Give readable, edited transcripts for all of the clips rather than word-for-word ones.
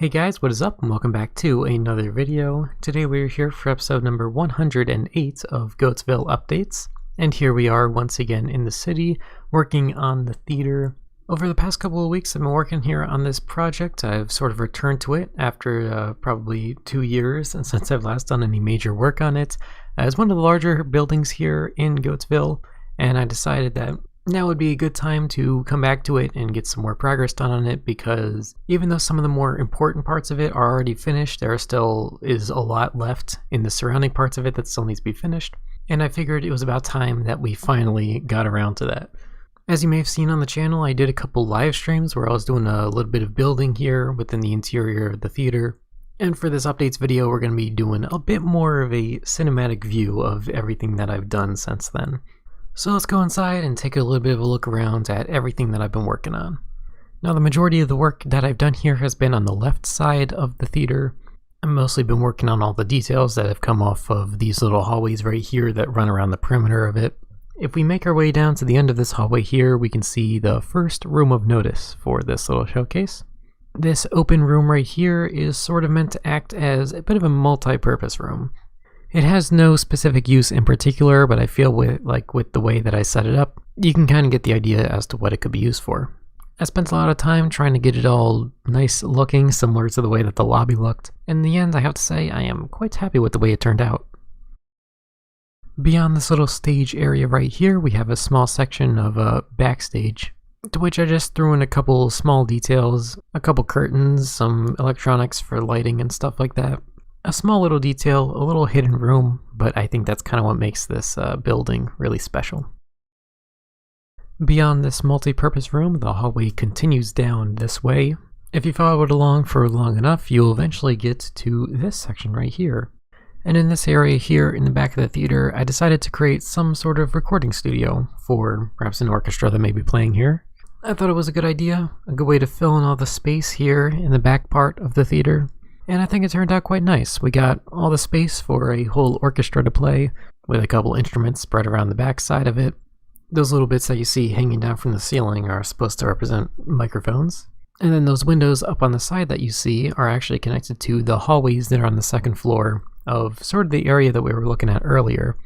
Hey guys, what is up? And welcome back to another video. Today we're here for episode number 108 of Goattville Updates. And here we are once again in the city, working on the theater. Over the past couple of weeks I've been working here on this project. I've sort of returned to it after probably 2 years since I've last done any major work on it. It's one of the larger buildings here in Goattville, and I decided that now would be a good time to come back to it and get some more progress done on it, because even though some of the more important parts of it are already finished, there still is a lot left in the surrounding parts of it that still needs to be finished, and I figured it was about time that we finally got around to that. As you may have seen on the channel, I did a couple live streams where I was doing a little bit of building here within the interior of the theater, and for this updates video we're going to be doing a bit more of a cinematic view of everything that I've done since then. So let's go inside and take a little bit of a look around at everything that I've been working on. Now, the majority of the work that I've done here has been on the left side of the theater. I've mostly been working on all the details that have come off of these little hallways right here that run around the perimeter of it. If we make our way down to the end of this hallway here, we can see the first room of notice for this little showcase. This open room right here is sort of meant to act as a bit of a multi-purpose room. It has no specific use in particular, but I feel with the way that I set it up, you can kind of get the idea as to what it could be used for. I spent a lot of time trying to get it all nice looking, similar to the way that the lobby looked. In the end, I have to say, I am quite happy with the way it turned out. Beyond this little stage area right here, we have a small section of Backstage, to which I just threw in a couple small details, a couple curtains, some electronics for lighting and stuff like that. A small little detail, a little hidden room, but I think that's kind of what makes this building really special. Beyond this multi-purpose room, the hallway continues down this way. If you follow it along for long enough, you'll eventually get to this section right here. And in this area here in the back of the theater, I decided to create some sort of recording studio for perhaps an orchestra that may be playing here. I thought it was a good idea, a good way to fill in all the space here in the back part of the theater. And I think it turned out quite nice. We got all the space for a whole orchestra to play, with a couple instruments spread around the back side of it. Those little bits that you see hanging down from the ceiling are supposed to represent microphones. And then those windows up on the side that you see are actually connected to the hallways that are on the second floor of sort of the area that we were looking at earlier.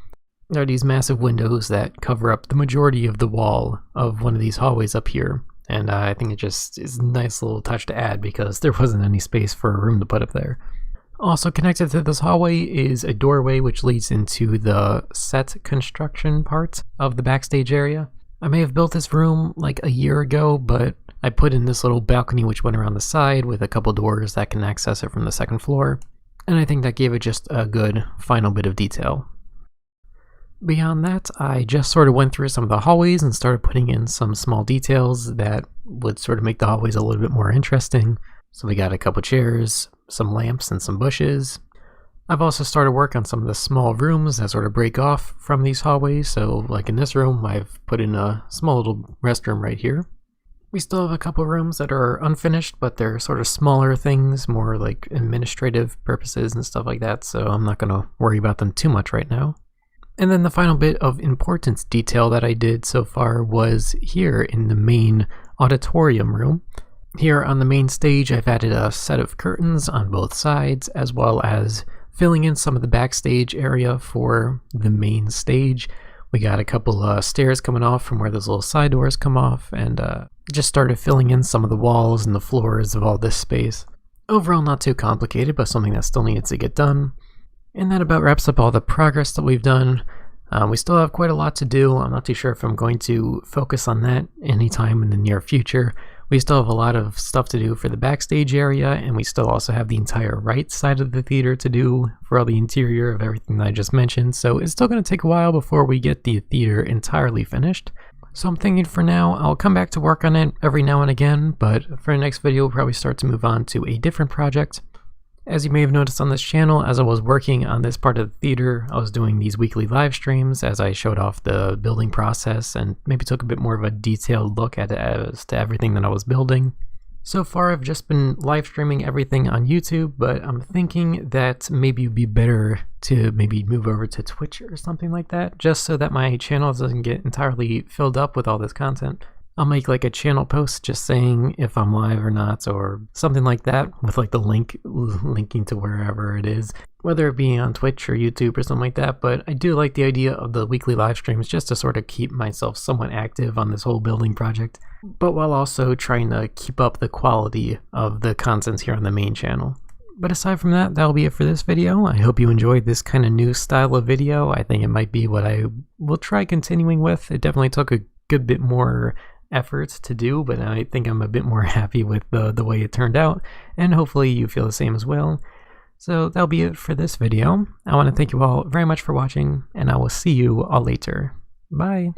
There are these massive windows that cover up the majority of the wall of one of these hallways up here. And I think it just is a nice little touch to add because there wasn't any space for a room to put up there. Also connected to this hallway is a doorway which leads into the set construction part of the backstage area. I may have built this room like a year ago, but I put in this little balcony which went around the side with a couple doors that can access it from the second floor. And I think that gave it just a good final bit of detail. Beyond that, I just sort of went through some of the hallways and started putting in some small details that would sort of make the hallways a little bit more interesting. So we got a couple chairs, some lamps, and some bushes. I've also started work on some of the small rooms that sort of break off from these hallways. So like in this room, I've put in a small little restroom right here. We still have a couple rooms that are unfinished, but they're sort of smaller things, more like administrative purposes and stuff like that. So I'm not going to worry about them too much right now. And then the final bit of importance detail that I did so far was here in the main auditorium room. Here on the main stage, I've added a set of curtains on both sides, as well as filling in some of the backstage area for the main stage. We got a couple stairs coming off from where those little side doors come off, and just started filling in some of the walls and the floors of all this space. Overall, not too complicated, but something that still needs to get done. And that about wraps up all the progress that we've done. We still have quite a lot to do. I'm not too sure if I'm going to focus on that anytime in the near future. We still have a lot of stuff to do for the backstage area, and we still also have the entire right side of the theater to do for all the interior of everything that I just mentioned. So it's still going to take a while before we get the theater entirely finished. So I'm thinking for now, I'll come back to work on it every now and again, but for the next video, we'll probably start to move on to a different project. As you may have noticed on this channel, as I was working on this part of the theater, I was doing these weekly live streams as I showed off the building process and maybe took a bit more of a detailed look at it as to everything that I was building. So far, I've just been live streaming everything on YouTube, but I'm thinking that maybe it'd be better to maybe move over to Twitch or something like that, just so that my channel doesn't get entirely filled up with all this content. I'll make like a channel post just saying if I'm live or not, or something like that, with like the linking to wherever it is, whether it be on Twitch or YouTube or something like that. But I do like the idea of the weekly live streams just to sort of keep myself somewhat active on this whole building project, but while also trying to keep up the quality of the contents here on the main channel. But aside from that, that'll be it for this video. I hope you enjoyed this kind of new style of video. I think it might be what I will try continuing with. It definitely took a good bit more effort to do, but I think I'm a bit more happy with the way it turned out, and hopefully you feel the same as well. So that'll be it for this video. I want to thank you all very much for watching, and I will see you all later. Bye!